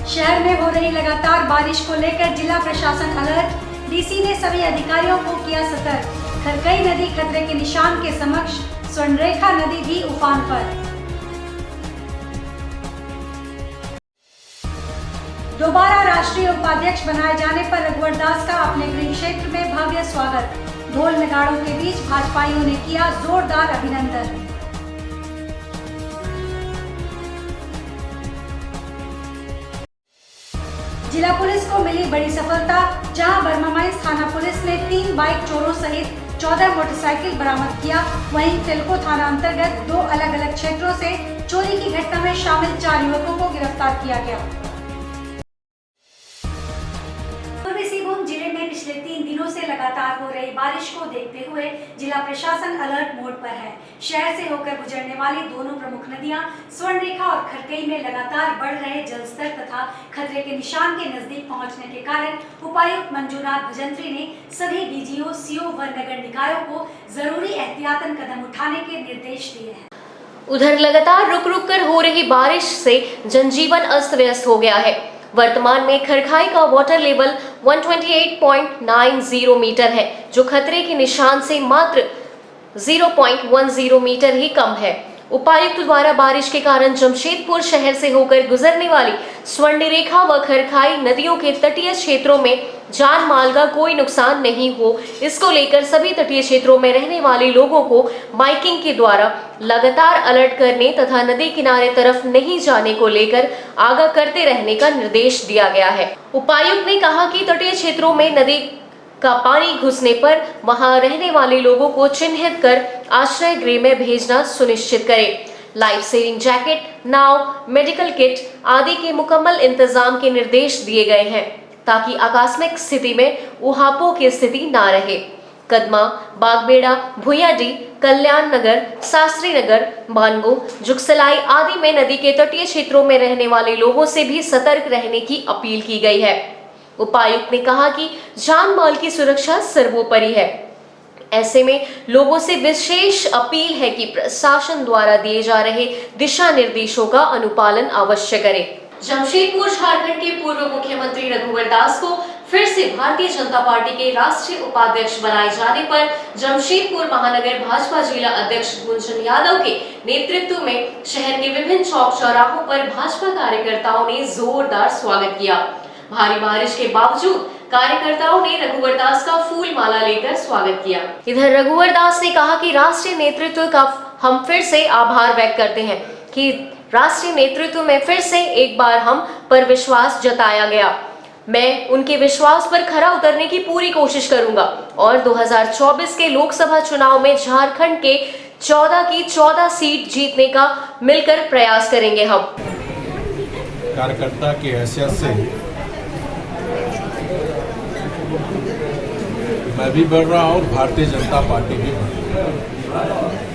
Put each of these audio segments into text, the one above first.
शहर में हो रही लगातार बारिश को लेकर जिला प्रशासन अलर्ट। डीसी ने सभी अधिकारियों को किया सतर्क। खरकई नदी खतरे के निशान के समक्ष, स्वर्णरेखा नदी भी उफान पर। दोबारा राष्ट्रीय उपाध्यक्ष बनाए जाने पर रघुवर दास का अपने गृह क्षेत्र में भव्य स्वागत। ढोल नगाड़ों के बीच भाजपाइयों ने किया जोरदार अभिनंदन। जिला पुलिस को मिली बड़ी सफलता, जहां बर्मामाइंस थाना पुलिस ने 3 बाइक चोरों सहित 14 मोटरसाइकिल बरामद किया। वहीं तिलको थाना अंतर्गत 2 अलग-अलग क्षेत्रों से चोरी की घटना में शामिल 4 युवकों को गिरफ्तार किया गया। पूर्वी सिंहभूम जिले में पिछले 3 दिनों से लगातार हो रही बारिश को देखते हुए जिला प्रशासन अलर्ट मोड पर है। शहर से होकर गुजरने वाली दोनों प्रमुख नदियां स्वर्णरेखा और खरकई में लगातार बढ़ रहे जलस्तर तथा खतरे के निशान के नजदीक पहुंचने के कारण उपायुक्त मंजूनाथ भजंत्री ने सभी डीजीओ, सीओ व नगर निकायों को जरूरी एहतियातन कदम उठाने के निर्देश दिए हैं। उधर लगातार रुक रुक कर हो रही बारिश से जनजीवन अस्त व्यस्त हो गया है। वर्तमान में खरखाई का वाटर लेवल 128.90 मीटर है, जो खतरे के निशान से मात्र 0.10 मीटर ही कम है। उपायुक्त द्वारा बारिश के कारण जमशेदपुर शहर से होकर गुजरने वाली स्वर्णरेखा व खरखाई नदियों के तटीय क्षेत्रों में जान माल का कोई नुकसान नहीं हो, इसको लेकर सभी तटीय क्षेत्रों में रहने वाले लोगों को माइकिंग के द्वारा लगातार अलर्ट करने तथा नदी किनारे तरफ नहीं जाने को लेकर आगाह करते रहने का निर्देश दिया गया है। उपायुक्त ने कहा कि तटीय क्षेत्रों में नदी का पानी घुसने पर वहां रहने वाले लोगों को चिन्हित कर आश्रय गृह में भेजना सुनिश्चित करें। लाइफ सेविंग जैकेट, नाव, मेडिकल किट आदि के मुकम्मल इंतजाम के निर्देश दिए गए हैं, ताकि आकस्मिक स्थिति में उहापों की स्थिति ना रहे। कदमा, बागबेड़ा, भुइयाडी, कल्याण नगर, शास्त्री नगर, बानगो, जुगसलाई आदि में नदी के तटीय क्षेत्रों में रहने वाले लोगों से भी सतर्क रहने की अपील की गई है। उपायुक्त ने कहा कि जान माल की सुरक्षा सर्वोपरि है। ऐसे में लोगों से विशेष अपील है कि प्रशासन द्वारा दिए जा रहे दिशा निर्देशों का अनुपालन अवश्य करें। जमशेदपुर झारखंड के पूर्व मुख्यमंत्री रघुवर दास को फिर से भारतीय जनता पार्टी के राष्ट्रीय उपाध्यक्ष बनाए जाने पर जमशेदपुर महानगर भाजपा जिला अध्यक्ष गुंजन यादव के नेतृत्व में शहर के विभिन्न चौक चौराहों पर भाजपा कार्यकर्ताओं ने जोरदार स्वागत किया। भारी बारिश के बावजूद कार्यकर्ताओं ने रघुवर दास का फूल माला लेकर स्वागत किया। इधर रघुवर दास ने कहा कि राष्ट्रीय नेतृत्व का हम फिर से आभार व्यक्त करते हैं कि राष्ट्रीय नेतृत्व में फिर से एक बार हम पर विश्वास जताया गया। मैं उनके विश्वास पर खरा उतरने की पूरी कोशिश करूंगा और 2024 के लोकसभा चुनाव में झारखंड के 14 की 14 सीट जीतने का मिलकर प्रयास करेंगे। हम कार्यकर्ता की हैसियत से मैं भी बढ़ रहा हूं और भारतीय जनता पार्टी भी बढ़ रही है।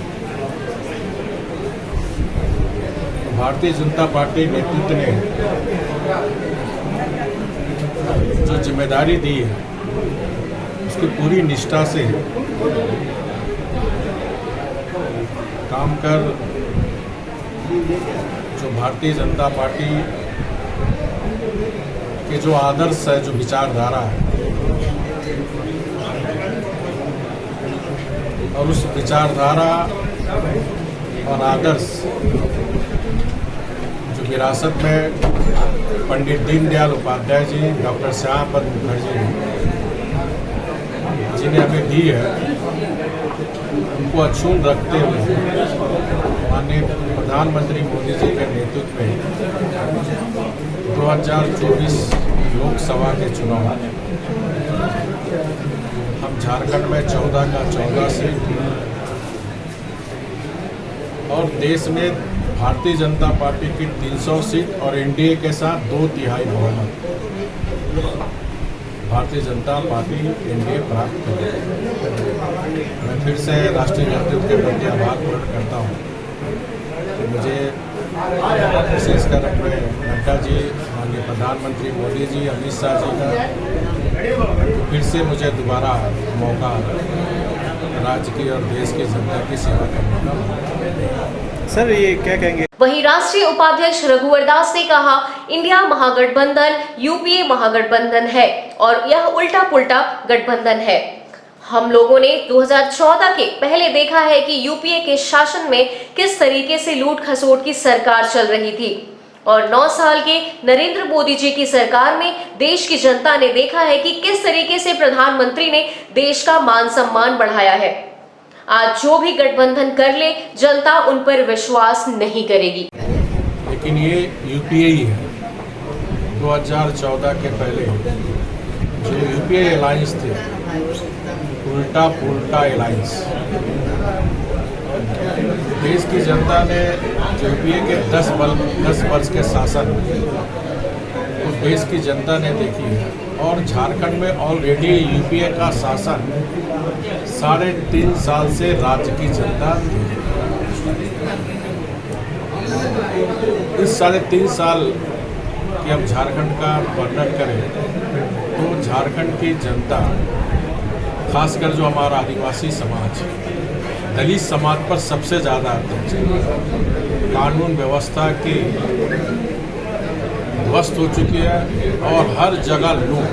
भारतीय जनता पार्टी नेतृत्व ने जो जिम्मेदारी दी है उसकी पूरी निष्ठा से काम कर जो भारतीय जनता पार्टी के जो आदर्श है, जो विचारधारा है और उस विचारधारा और आदर्श जो विरासत में पंडित दीनदयाल उपाध्याय जी, डॉक्टर श्यामा प्रसाद मुखर्जी जिन्हें हमें दी है, उनको अक्षुण्ण रखते हुए माननीय प्रधानमंत्री मोदी जी के नेतृत्व में 2024 लोकसभा के चुनाव हम झारखंड में 14 का 14 सीट और देश में भारतीय जनता पार्टी की 300 सीट और एनडीए के साथ 2/3 बहुमत भारतीय जनता पार्टी एनडीए प्राप्त करेगी। मैं फिर से राष्ट्रीय नेतृत्व के प्रति आभार प्रकट करता हूँ। तो मुझे विशेषकर अपने नड्डा जी, माननीय प्रधानमंत्री मोदी जी, अमित शाह जी का फिर से मुझे दोबारा मौका राज्य की और देश की जनता की सेवा करने का। सर ये क्या कहेंगे? वहीं राष्ट्रीय उपाध्यक्ष रघुवर दास ने कहा, इंडिया महागठबंधन यूपीए महागठबंधन है और यह उल्टा पुल्टा गठबंधन है। हम लोगों ने 2014 के पहले देखा है कि यूपीए के शासन में किस तरीके से लूट खसोट की सरकार चल रही थी और 9 साल के नरेंद्र मोदी जी की सरकार में देश की जनता ने देखा है कि किस तरीके से प्रधानमंत्री ने देश का मान सम्मान बढ़ाया है। आज जो भी गठबंधन कर ले, जनता उन पर विश्वास नहीं करेगी। लेकिन ये यूपीए ही है। 2014 के पहले जो यूपीए अलायंस थे, उल्टा पुल्टा अलायंस, देश की जनता ने यूपीए के 10 वर्ष के शासन तो देश की जनता ने देखी है और झारखंड में ऑलरेडी यूपीए का शासन 3.5 साल से राज्य की जनता इस 3.5 साल की हम झारखंड का वर्णन करें तो झारखंड की जनता, खासकर जो हमारा आदिवासी समाज, दलित समाज पर सबसे ज़्यादा अत्याचार, कानून व्यवस्था की ध्वस्त हो चुकी है और हर जगह लूट,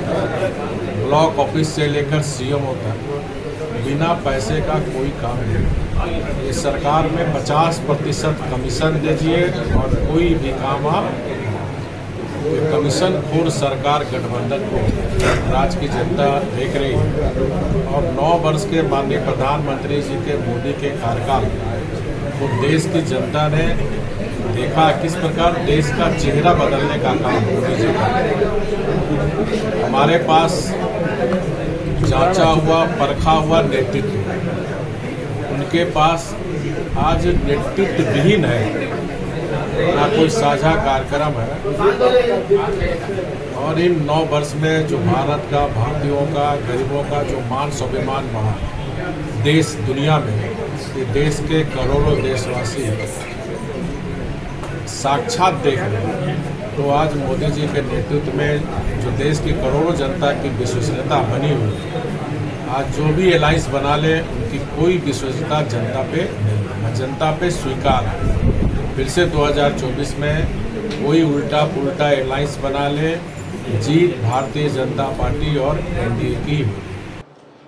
ब्लॉक ऑफिस से लेकर सीएमओ तक बिना पैसे का कोई काम नहीं। इस सरकार में 50% कमीशन दीजिए और कोई भी काम आप, कमीशन खोर सरकार गठबंधन को राज्य की जनता देख रही है और 9 वर्ष के माननीय प्रधानमंत्री जी के मोदी के कार्यकाल को देश की जनता ने देखा किस प्रकार देश का चेहरा बदलने का काम मोदी जी का। हमारे पास जांचा हुआ परखा हुआ नेतृत्व, उनके पास आज नेतृत्व विहीन है, ना कोई साझा कार्यक्रम है और इन 9 वर्ष में जो भारत का, भारतीयों का, गरीबों का जो मान स्वाभिमान बढ़ा देश दुनिया में, ये देश के करोड़ों देशवासी साक्षात देख रहे हैं। तो आज मोदी जी के नेतृत्व में जो देश की करोड़ों जनता की विश्वसनीयता बनी हुई है, आज जो भी अलायंस बना ले उनकी कोई विश्वसनीयता जनता पे नहीं, जनता पे स्वीकार है। फिर से 2024 में कोई उल्टा पुल्टा अलायंस बना ले, जीत भारतीय जनता पार्टी और एनडीए की।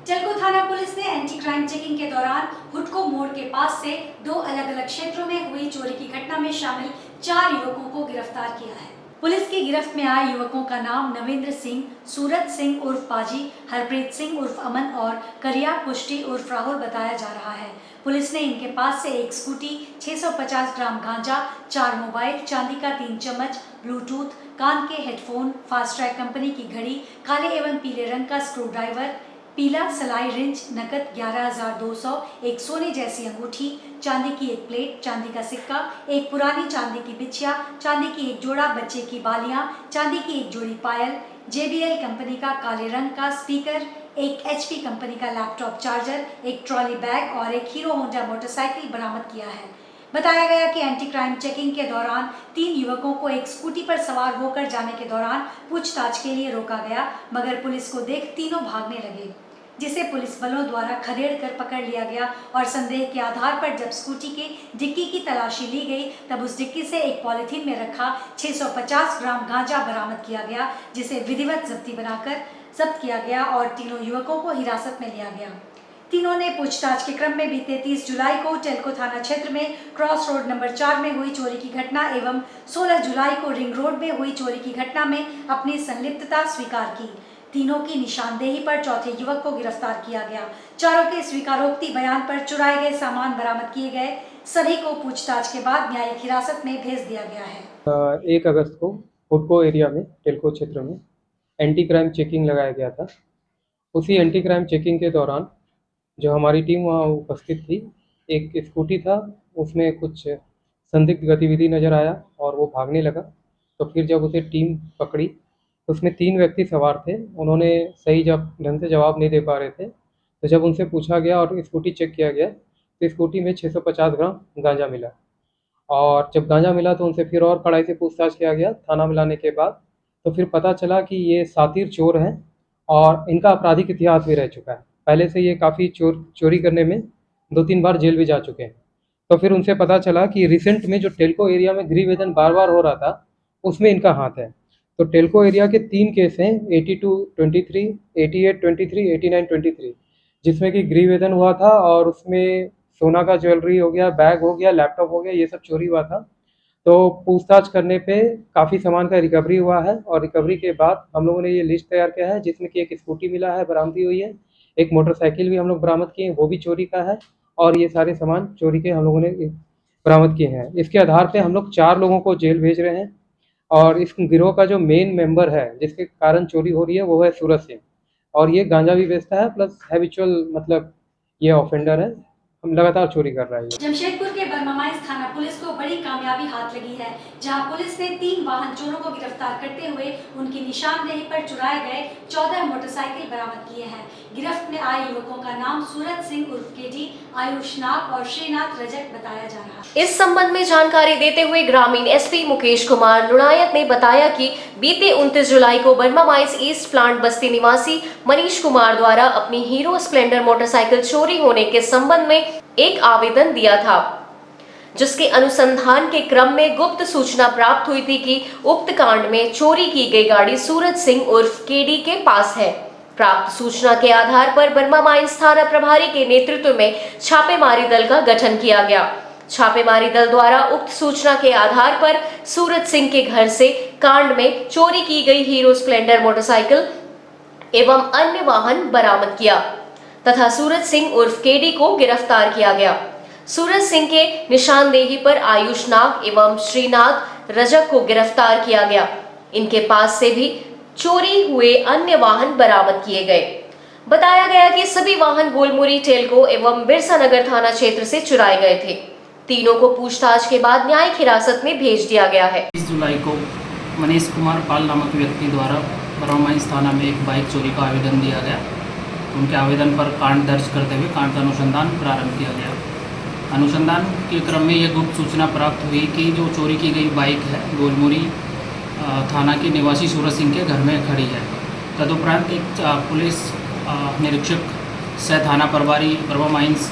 चलको थाना पुलिस ने एंटी क्राइम चेकिंग के दौरान हुडको मोड़ के पास से 2 अलग-अलग क्षेत्रों में हुई चोरी की घटना में शामिल 4 युवकों को गिरफ्तार किया है। पुलिस की गिरफ्त में आए युवकों का नाम नवेंद्र सिंह, सूरज सिंह उर्फ पाजी, हरप्रीत सिंह उर्फ अमन और करिया पुष्टि उर्फ राहुल बताया जा रहा है। पुलिस ने इनके पास से एक स्कूटी, 650 ग्राम गांजा, 4 मोबाइल, चांदी का 3 चम्मच, ब्लूटूथ, कान के हेडफोन, फास्ट ट्रैक कंपनी की घड़ी, काले एवं पीले रंग का स्क्रू ड्राइवर, पीला सलाई रिंच, नकद 11,200, एक सोने जैसी अंगूठी, चांदी की एक प्लेट, चांदी का सिक्का, एक पुरानी चांदी की बिछिया, चांदी की एक जोड़ा बच्चे की बालियां, चांदी की एक जोड़ी पायल, JBL कंपनी का काले रंग का स्पीकर, एक HP कंपनी का लैपटॉप चार्जर, एक ट्रॉली बैग और एक हीरो होंडा मोटरसाइकिल बरामद किया है। बताया गया कि एंटी क्राइम चेकिंग के दौरान 3 युवकों को एक स्कूटी पर सवार होकर जाने के दौरान पूछताछ के लिए रोका गया, मगर पुलिस को देख तीनों भागने लगे, जिसे पुलिस बलों द्वारा खदेड़ कर पकड़ लिया गया और संदेह के आधार पर जब स्कूटी के डिक्की की तलाशी ली गई तब उस डिक्की से एक पॉलिथीन में रखा 650 ग्राम गांजा बरामद किया गया, जिसे विधिवत जब्ती बनाकर जब्त किया गया और तीनों युवकों को हिरासत में लिया गया। तीनों ने पूछताछ के क्रम में बीते 30 जुलाई को टेल्को थाना क्षेत्र में क्रॉस रोड नंबर 4 में हुई चोरी की घटना एवं 16 जुलाई को रिंग रोड में हुई चोरी की घटना में अपनी संलिप्तता स्वीकार की। तीनों की निशानदेही पर चौथे युवक को गिरफ्तार किया गया। चारों के स्वीकारोक्ति बयान पर चुराए गए सामान बरामद किए गए। सभी को पूछताछ के बाद न्यायिक हिरासत में भेज दिया गया है। 1 अगस्त को हुडको एरिया में टेल्को क्षेत्र में एंटी क्राइम चेकिंग लगाया गया था। उसी एंटी क्राइम चेकिंग के दौरान जो हमारी टीम वहाँ उपस्थित थी, एक स्कूटी था, उसमें कुछ संदिग्ध गतिविधि नज़र आया और वो भागने लगा। तो फिर जब उसे टीम पकड़ी तो उसमें 3 व्यक्ति सवार थे। उन्होंने सही ढंग से जवाब नहीं दे पा रहे थे। तो जब उनसे पूछा गया और स्कूटी चेक किया गया तो स्कूटी में 650 ग्राम गांजा मिला और जब गांजा मिला तो उनसे फिर और कड़ाई से पूछताछ किया गया। थाना में लाने के बाद तो फिर पता चला कि ये सातिर चोर हैं और इनका आपराधिक इतिहास भी रह चुका है। पहले से ये काफ़ी चोरी करने में 2-3 बार जेल भी जा चुके हैं। तो फिर उनसे पता चला कि रिसेंट में जो टेल्को एरिया में गृह वेदन बार बार हो रहा था उसमें इनका हाथ है। तो टेल्को एरिया के 3 केस हैं, 8223, 8823, 8923, जिसमें कि गृह वेदन हुआ था और उसमें सोना का ज्वेलरी हो गया, बैग हो गया, लैपटॉप हो गया, ये सब चोरी हुआ था। तो पूछताछ करने पे काफ़ी सामान का रिकवरी हुआ है और रिकवरी के बाद हम लोगों ने ये लिस्ट तैयार किया है, जिसमें कि एक स्कूटी मिला है, बरामदी हुई है, एक मोटरसाइकिल भी हम लोग बरामद किए हैं, वो भी चोरी का है, और ये सारे सामान चोरी के हम लोगों ने बरामद किए हैं। इसके आधार पे हम लोग 4 लोगों को जेल भेज रहे हैं और इस गिरोह का जो मेन मेंबर है जिसके कारण चोरी हो रही है वो है सूरज सिंह, और ये गांजा भी बेचता है प्लस हैबिचुअल मतलब ये ऑफेंडर है, हम लगातार चोरी कर रहा है ये। जमशेदपुर के बर्मामाइस थाना पुलिस को बड़ी कामयाबी हाथ लगी है, जहां पुलिस ने 3 वाहन चोरों को गिरफ्तार करते हुए उनकी निशानदेही पर चुराए गए 14 मोटरसाइकिल बरामद किए हैं। गिरफ्त में आए युवकों का नाम सूरज सिंह उर्फ केडी, आयुष नाग और श्रीनाथ रजक बताया जा रहा है। इस संबंध में जानकारी देते हुए ग्रामीण एसपी मुकेश कुमार लुणायत ने बताया कि बीते 29 जुलाई को बर्मामाइस ईस्ट प्लांट बस्ती निवासी मनीष कुमार द्वारा अपनी हीरो स्प्लेंडर मोटरसाइकिल चोरी होने के संबंध में एक आवेदन दिया था, जिसके अनुसंधान के क्रम में गुप्त सूचना प्राप्त हुई थी कि उक्त कांड में चोरी की गई गाड़ी सूरज सिंह उर्फ केडी के पास है। प्राप्त सूचना के आधार पर बर्मामाइस थाना प्रभारी के नेतृत्व में छापेमारी दल का गठन किया गया। छापेमारी दल द्वारा उक्त सूचना के आधार पर सूरज सिंह के घर से कांड में चोरी की गई हीरो स्प्लेंडर मोटरसाइकिल एवं अन्य वाहन बरामद किया तथा सूरज सिंह उर्फ केडी को गिरफ्तार किया गया। सूरज सिंह के निशानदेही पर आयुष नाग एवं श्रीनाथ रजक को गिरफ्तार किया गया। इनके पास से भी चोरी हुए अन्य वाहन बरामद किए गए। बताया गया कि सभी वाहन गोलमुरी, टेल्को एवं बिरसा नगर थाना क्षेत्र से चुराए गए थे। तीनों को पूछताछ के बाद न्यायिक हिरासत में भेज दिया गया है। 20 जुलाई को मनीष कुमार पाल नामक व्यक्ति द्वारा बर्मामाइस थाना में एक बाइक चोरी का आवेदन दिया गया। उनके आवेदन पर कांड दर्ज करते हुए कांड का अनुसंधान प्रारंभ किया गया। अनुसंधान के क्रम में यह गुप्त सूचना प्राप्त हुई कि जो चोरी की गई बाइक है गोलमुरी थाना के निवासी सूरज सिंह के घर में खड़ी है। तदुपरांत एक पुलिस निरीक्षक सह थाना प्रभारी बर्मामाइस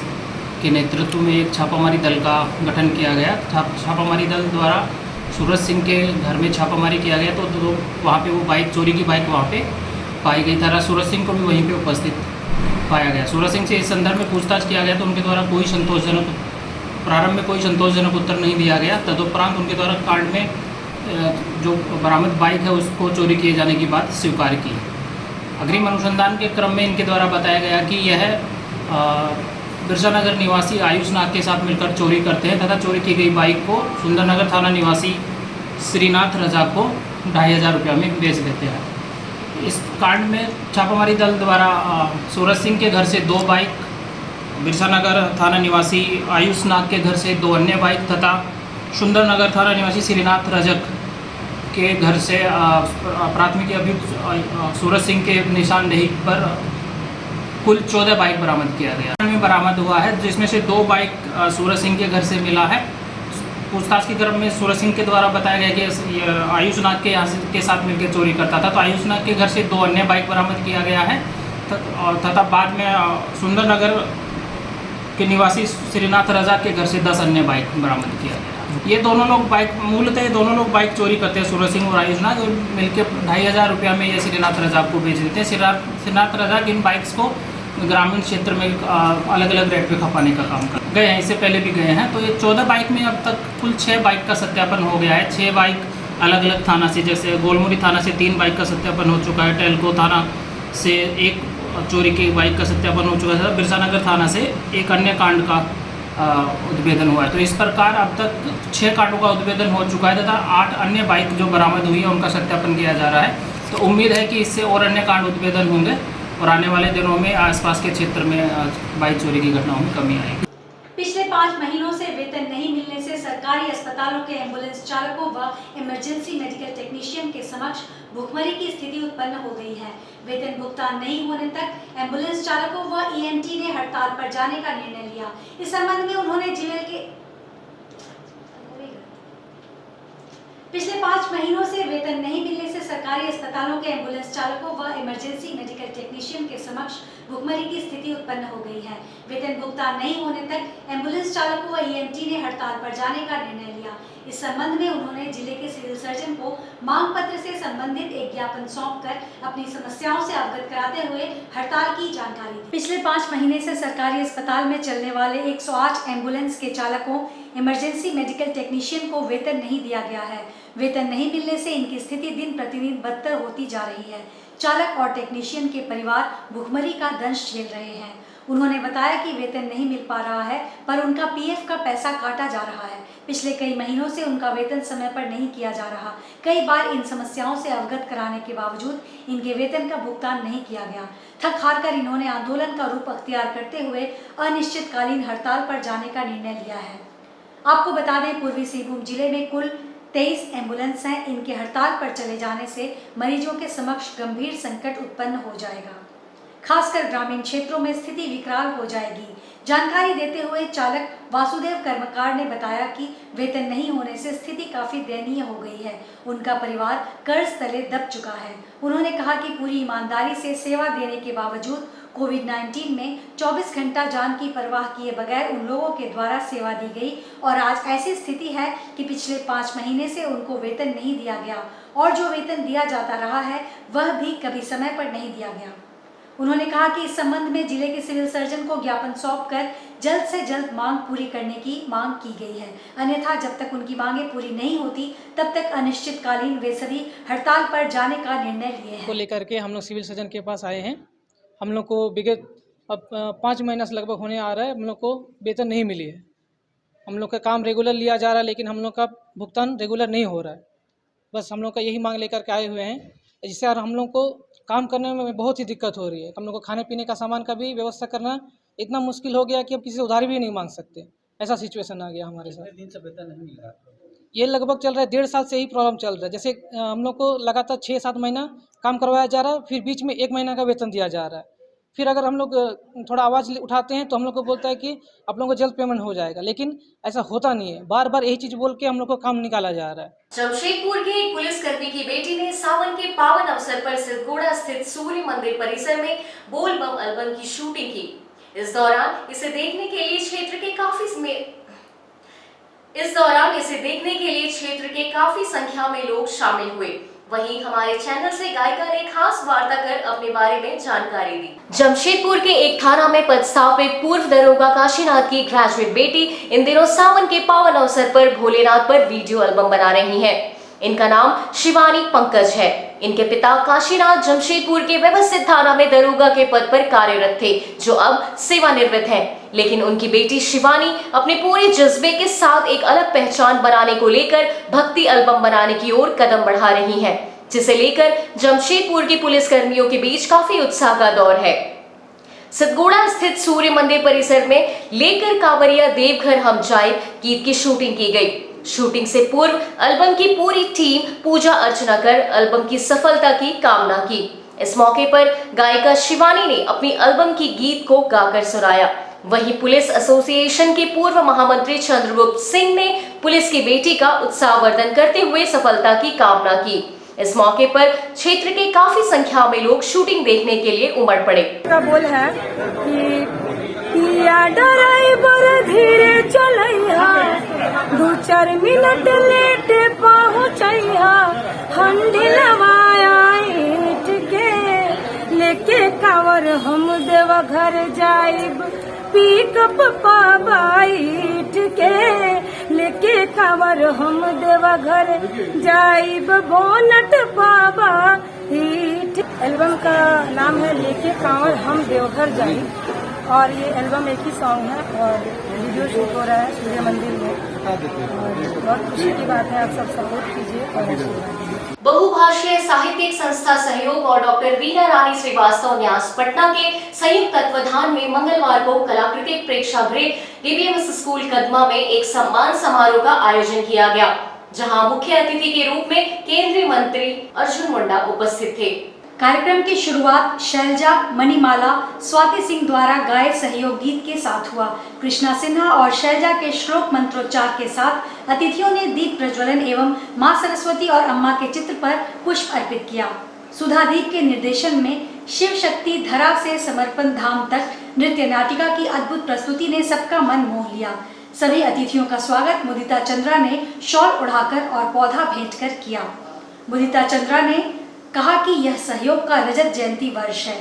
के नेतृत्व में एक छापामारी दल का गठन किया गया। छापामारी दल द्वारा सूरज सिंह के घर में छापामारी किया गया तो वहाँ पे वो बाइक चोरी की बाइक वहाँ पे पाई गई था। सूरज सिंह को भी वहीं पे उपस्थित पाया गया। सूरज सिंह से इस संदर्भ में पूछताछ किया गया तो उनके द्वारा प्रारंभ में कोई संतोषजनक उत्तर नहीं दिया गया। तदुपरांत उनके द्वारा कांड में जो बरामद बाइक है उसको चोरी किए जाने की बात स्वीकार की। अग्रिम अनुसंधान के क्रम में इनके द्वारा बताया गया कि यह बिरसा नगर निवासी आयुष नाग के साथ मिलकर चोरी करते हैं तथा चोरी की गई बाइक को सुंदरनगर थाना निवासी श्रीनाथ रजाक को 2500 रुपये में बेच देते हैं। इस कांड में छापामारी दल द्वारा सूरज सिंह के घर से 2 बाइक, बिरसा नगर थाना निवासी आयुष नाग के घर से 2 अन्य बाइक तथा सुंदरनगर थाना निवासी श्रीनाथ रजक के घर से प्राथमिक अभियुक्त सूरज सिंह के निशानदेही पर कुल 14 बाइक बरामद किया गया। में बरामद हुआ है जिसमें से 2 बाइक सूरज सिंह के घर से मिला है। पूछताछ के क्रम में सूरज सिंह के द्वारा बताया गया कि आयुष नाग के साथ मिलकर चोरी करता था, तो आयुष नाग के घर से 2 अन्य बाइक बरामद किया गया है तथा बाद में सुंदरनगर के निवासी श्रीनाथ रजा के घर से 10 अन्य बाइक बरामद किया गया। ये दोनों लोग बाइक चोरी करते हैं, सूरज सिंह और आयुष नाग, और मिलकर 2500 रुपया में ये श्रीनाथ रजा को बेच देते हैं। श्रीनाथ रजा इन बाइक्स को ग्रामीण क्षेत्र में अलग अलग रेट पे खपाने का काम कर गए हैं, इससे पहले भी गए हैं। तो ये 14 बाइक में अब तक कुल 6 बाइक का सत्यापन हो गया है। 6 बाइक अलग अलग थाना से, जैसे गोलमुरी थाना से 3 बाइक का सत्यापन हो चुका है, टेल्को थाना से 1 चोरी की बाइक का सत्यापन हो चुका है, बिरसा नगर थाना से 1 अन्य कांड का उद्भेदन हुआ है। तो इस प्रकार अब तक 6 कांडों का उद्भेदन हो चुका है तथा 8 अन्य बाइक जो बरामद हुई है उनका सत्यापन किया जा रहा है। तो उम्मीद है कि इससे और अन्य कांड उद्भेदन होंगे और आने वाले दिनों में आसपास के क्षेत्र में बाइक चोरी की घटनाओं में कमी आएगी। पिछले 5 महीनों से वेतन नहीं मिलने से सरकारी अस्पतालों के एम्बुलेंस चालकों व इमरजेंसी मेडिकल टेक्नीशियन के समक्ष भुखमरी की स्थिति उत्पन्न हो गई है। वेतन भुगतान नहीं होने तक एम्बुलेंस चालकों व ईएमटी ने हड़ताल पर जाने का निर्णय लिया। इस संबंध में उन्होंने जिले के पिछले 5 महीनों से वेतन नहीं मिलने से सरकारी सरकारी अस्पतालों के एम्बुलेंस चालकों व इमरजेंसी मेडिकल टेक्नीशियन के समक्ष भुखमरी की स्थिति उत्पन्न हो गई है। वेतन भुगतान नहीं होने तक एम्बुलेंस चालकों व ईएमटी ने हड़ताल पर जाने का निर्णय लिया। इस संबंध में उन्होंने जिले के सिविल सर्जन को मांग पत्र से संबंधित एक ज्ञापन सौंपकर अपनी समस्याओं से अवगत कराते हुए हड़ताल की जानकारी दी। पिछले 5 महीने से सरकारी अस्पताल में चलने वाले 108 एम्बुलेंस के चालकों, इमरजेंसी मेडिकल टेक्नीशियन को वेतन नहीं दिया गया है। वेतन नहीं मिलने से इनकी स्थिति दिन प्रतिदिन बदतर होती जा रही है। चालक और टेक्नीशियन के परिवार भुखमरी का दंश झेल रहे हैं। उन्होंने बताया कि वेतन नहीं मिल पा रहा है, पर उनका पीएफ का पैसा काटा जा रहा है। पिछले कई महीनों से उनका वेतन समय पर नहीं किया जा रहा। कई बार इन समस्याओं से अवगत कराने के बावजूद इनके वेतन का भुगतान नहीं किया गया। थक हार कर इन्होंने आंदोलन का रूप अख्तियार करते हुए अनिश्चितकालीन हड़ताल पर जाने का निर्णय लिया है। आपको बता दें, पूर्वी सिंहभूम जिले में कुल 23 एम्बुलेंस हैं। इनके हड़ताल पर चले जाने से मरीजों के समक्ष गंभीर संकट उत्पन्न हो जाएगा। खासकर ग्रामीण क्षेत्रों में स्थिति विकराल हो जाएगी। जानकारी देते हुए चालक वासुदेव कर्मकार ने बताया कि वेतन नहीं होने से स्थिति काफी दयनीय हो गई है। उनका परिवार कर्ज तले दब चुका है। उन्होंने कहा कि पूरी ईमानदारी से सेवा देने के बावजूद कोविड-19 में 24 घंटा जान की परवाह किए बगैर उन लोगों के द्वारा सेवा दी गई और आज ऐसी स्थिति है कि पिछले 5 महीने से उनको वेतन नहीं दिया गया और जो वेतन दिया जाता रहा है वह भी कभी समय पर नहीं दिया गया। उन्होंने कहा कि इस संबंध में जिले के सिविल सर्जन को ज्ञापन सौंपकर जल्द से जल्द मांग पूरी करने की मांग की गई है। अन्यथा जब तक उनकी मांगें पूरी नहीं होती तब तक अनिश्चितकालीन वे सभी हड़ताल पर जाने का निर्णय लिए हैं। को लेकर के हम लोग सिविल सर्जन के पास आए हैं। हम लोग को विगत अब 5 महीना से लगभग होने आ रहा है, हम लोग को वेतन नहीं मिली है। हम लोग का काम रेगुलर लिया जा रहा है, लेकिन हम लोग का भुगतान रेगुलर नहीं हो रहा है। बस हम लोग का यही मांग लेकर के आए हुए हैं, जिससे हम लोग को काम करने में बहुत ही दिक्कत हो रही है। हम लोग को खाने पीने का सामान का भी व्यवस्था करना इतना मुश्किल हो गया कि अब किसी से उधारी भी नहीं मांग सकते। ऐसा सिचुएशन आ गया हमारे साथ। दिन से वेतन नहीं मिल रहा। ये लगभग चल रहा है 1.5 साल से ही प्रॉब्लम चल रहा है। जैसे हम लोग को लगातार 6-7 महीना काम करवाया जा रहा है, फिर बीच में 1 महीना का वेतन दिया जा रहा है। फिर अगर हम लोग थोड़ा आवाज़ उठाते हैं तो हम लोग को बोलता है कि आप लोगों को जल्द पेमेंट हो जाएगा, लेकिन ऐसा होता नहीं है। बार बार यही चीज़ बोल के हम लोग को काम निकाला जा रहा है। जमशेदपुर के एक पुलिसकर्मी की बेटी ने सावन के पावन अवसर पर सिद्धगोड़ा स्थित सूर्य मंदिर परिसर में बोल बम एल्बम की शूटिंग की। इस दौरान इसे देखने के लिए क्षेत्र के काफी संख्या में लोग शामिल हुए। वहीं हमारे चैनल से गायिका ने खास वार्ता कर अपने बारे में जानकारी दी। जमशेदपुर के एक थाना में पदस्थापित पूर्व दरोगा काशीनाथ की ग्रेजुएट बेटी इन दिनों सावन के पावन अवसर पर भोलेनाथ पर वीडियो एल्बम बना रही हैं। इनका नाम शिवानी पंकज है। इनके पिता काशीनाथ जमशेदपुर के व्यवस्थित थाना में दरोगा के पद पर कार्यरत थे, जो अब सेवानिवृत्त हैं। लेकिन उनकी बेटी शिवानी अपने पूरे जज्बे के साथ एक अलग पहचान बनाने को लेकर भक्ति एल्बम बनाने की ओर कदम बढ़ा रही है, जिसे लेकर जमशेदपुर के पुलिस कर्मियों के बीच काफी उत्साह का दौर है। सिद्धगोड़ा स्थित सूर्य मंदिर परिसर में लेकर कांवरिया देवघर हम जाए गीत की शूटिंग की गई। शूटिंग से पूर्व एल्बम की पूरी टीम पूजा अर्चना कर एल्बम की सफलता की कामना की। इस मौके पर गायिका शिवानी ने अपनी एल्बम की गीत को गाकर सुनाया। वहीं पुलिस एसोसिएशन के पूर्व महामंत्री चंद्रगुप्त सिंह ने पुलिस की बेटी का उत्साहवर्धन करते हुए सफलता की कामना की। इस मौके पर क्षेत्र के काफी संख्या में लोग शूटिंग देखने के लिए उमड़ पड़े। का बोल है कि पिया ड्राइवर धीरे चलैया, 2-4 मिनट लेट पहुँचैया, हंडी लवाया ईट के लेके कावर हम देवा घर जाइब, पिकअप पा बाइट के लेके कावर हम देवा घर जाइब, बोनट पाबा हीट। एल्बम का नाम है लेके कांवर हम देवघर जाइब और ये एल्बम एक ही सॉन्ग है और वीडियो शूट हो रहा है सूर्य मंदिर में और बहुत खुशी की बात है। आप सब सपोर्ट कीजिए और आशीर्वाद दीजिए। बहुभाषीय साहित्यिक संस्था सहयोग और डॉक्टर वीना रानी श्रीवास्तव न्यास पटना के संयुक्त तत्वाधान में मंगलवार को कलाकृतिक प्रेक्षागृह डीबीएमएस स्कूल कदमा में एक सम्मान समारोह का आयोजन किया गया, जहां मुख्य अतिथि के रूप में केंद्रीय मंत्री अर्जुन मुंडा उपस्थित थे। कार्यक्रम की शुरुआत शैलजा, मणिमाला, स्वाति सिंह द्वारा गाए सहयोग गीत के साथ हुआ। कृष्णा सिन्हा और शैलजा के श्लोक मंत्रोच्चार के साथ अतिथियों ने दीप प्रज्वलन एवं मां सरस्वती और अम्मा के चित्र पर पुष्प अर्पित किया। सुधादीप के निर्देशन में शिव शक्ति धरा से समर्पण धाम तक नृत्य नाटिका की अद्भुत प्रस्तुति ने सबका मन मोह लिया। सभी अतिथियों का स्वागत मुदिता चंद्रा ने शॉल उड़ाकर और पौधा भेंट कर किया। मुदिता चंद्रा ने कहा कि यह सहयोग का रजत जयंती वर्ष है।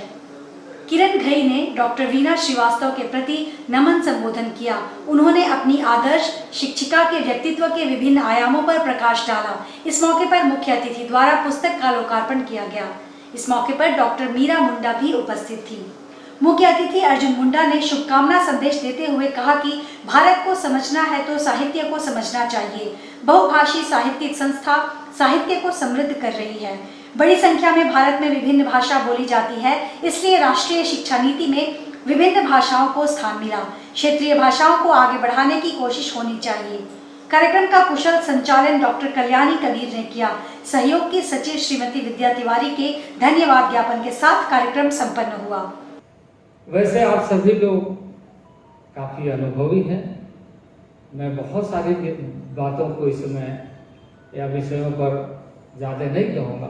किरण घई ने डॉक्टर वीना श्रीवास्तव के प्रति नमन संबोधन किया। उन्होंने अपनी आदर्श शिक्षिका के व्यक्तित्व के विभिन्न आयामों पर प्रकाश डाला। इस मौके पर मुख्य अतिथि द्वारा पुस्तक का लोकार्पण किया गया। इस मौके पर डॉक्टर मीरा मुंडा भी उपस्थित थी। मुख्य अतिथि अर्जुन मुंडा ने शुभकामना संदेश देते हुए कहा कि भारत को समझना है तो साहित्य को समझना चाहिए। बहुभाषी साहित्यिक संस्था साहित्य को समृद्ध कर रही है। बड़ी संख्या में भारत में विभिन्न भाषा बोली जाती है, इसलिए राष्ट्रीय शिक्षा नीति में विभिन्न भाषाओं को स्थान मिला। क्षेत्रीय भाषाओं को आगे बढ़ाने की कोशिश होनी चाहिए। कार्यक्रम का कुशल संचालन डॉक्टर कल्याणी कबीर ने किया। सहयोग की सचिव श्रीमती विद्या तिवारी के धन्यवाद ज्ञापन के साथ कार्यक्रम संपन्न हुआ। वैसे आप सभी लोग काफ़ी अनुभवी हैं। मैं बहुत सारी बातों को इस समय या विषयों पर ज़्यादा नहीं कहूँगा,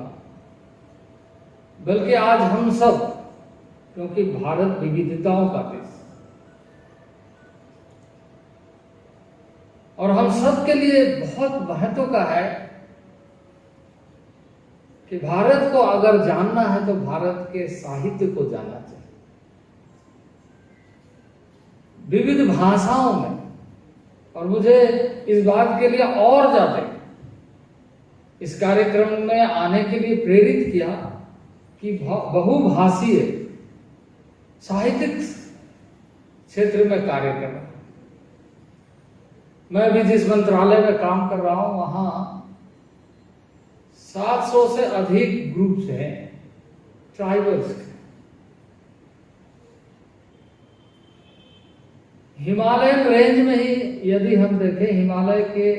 बल्कि आज हम सब, क्योंकि भारत विविधताओं का देश और हम सब के लिए बहुत महत्व का है कि भारत को अगर जानना है तो भारत के साहित्य को जानना चाहिए। विविध भाषाओं में, और मुझे इस बात के लिए और ज्यादा इस कार्यक्रम में आने के लिए प्रेरित किया कि बहुभाषीय साहित्यिक क्षेत्र में कार्य कर रहा हूं। मैं भी जिस मंत्रालय में काम कर रहा हूं वहां 700 से अधिक ग्रुप्स हैं ट्राइबल्स के। हिमालयन रेंज में ही यदि हम देखें, हिमालय के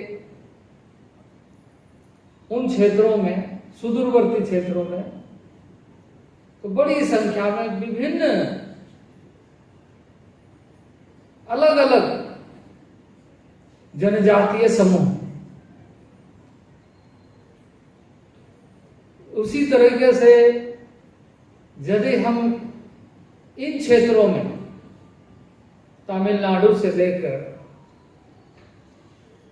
उन क्षेत्रों में, सुदूरवर्ती क्षेत्रों में, तो बड़ी संख्या में विभिन्न अलग अलग जनजातीय समूह, उसी तरीके से यदि हम इन क्षेत्रों में तमिलनाडु से लेकर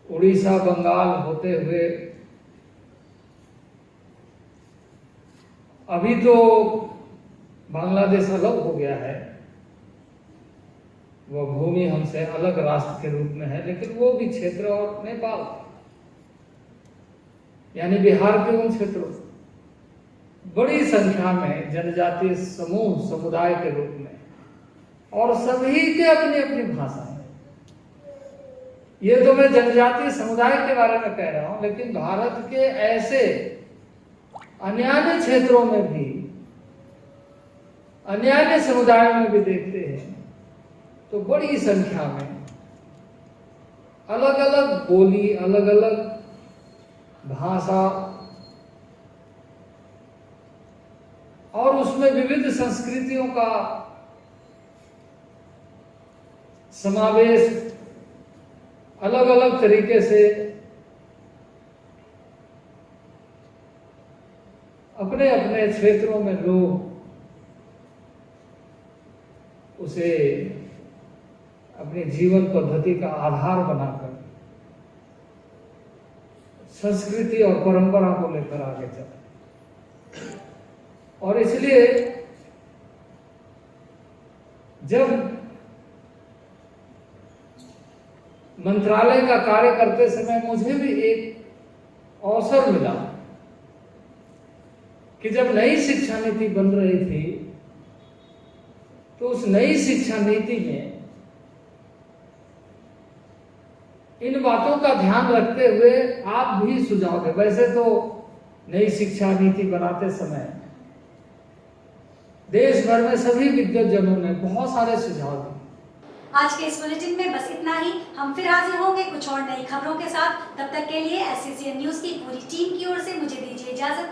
उड़ीसा, बंगाल होते हुए अभी तो बांग्लादेश अलग हो गया है, वह भूमि हमसे अलग राष्ट्र के रूप में है, लेकिन वो भी क्षेत्र, और नेपाल यानी बिहार के उन क्षेत्रों, बड़ी संख्या में जनजातीय समूह, समुदाय के रूप में, और सभी के अपनी अपनी भाषा है। ये तो मैं जनजातीय समुदाय के बारे में कह रहा हूं, लेकिन भारत के ऐसे अन्य क्षेत्रों में भी, अन्य समुदायों में भी देखते हैं तो बड़ी संख्या में अलग अलग बोली, अलग अलग भाषा, और उसमें विविध संस्कृतियों का समावेश, अलग अलग तरीके से अपने अपने क्षेत्रों में लोग उसे अपनी जीवन पद्धति का आधार बनाकर संस्कृति और परंपरा को लेकर आगे चले। और इसलिए जब मंत्रालय का कार्य करते समय मुझे भी एक अवसर मिला कि जब नई शिक्षा नीति बन रही थी तो उस नई शिक्षा नीति में इन बातों का ध्यान रखते हुए आप भी सुझाव दें। वैसे तो नई शिक्षा नीति बनाते समय देश भर में सभी विद्वज्जनों ने बहुत सारे सुझाव दिए। आज के इस बुलेटिन में बस इतना ही। हम फिर हाजिर होंगे कुछ और नई खबरों के साथ। तब तक के लिए SCCN न्यूज की पूरी टीम की ओर से मुझे दीजिए इजाजत।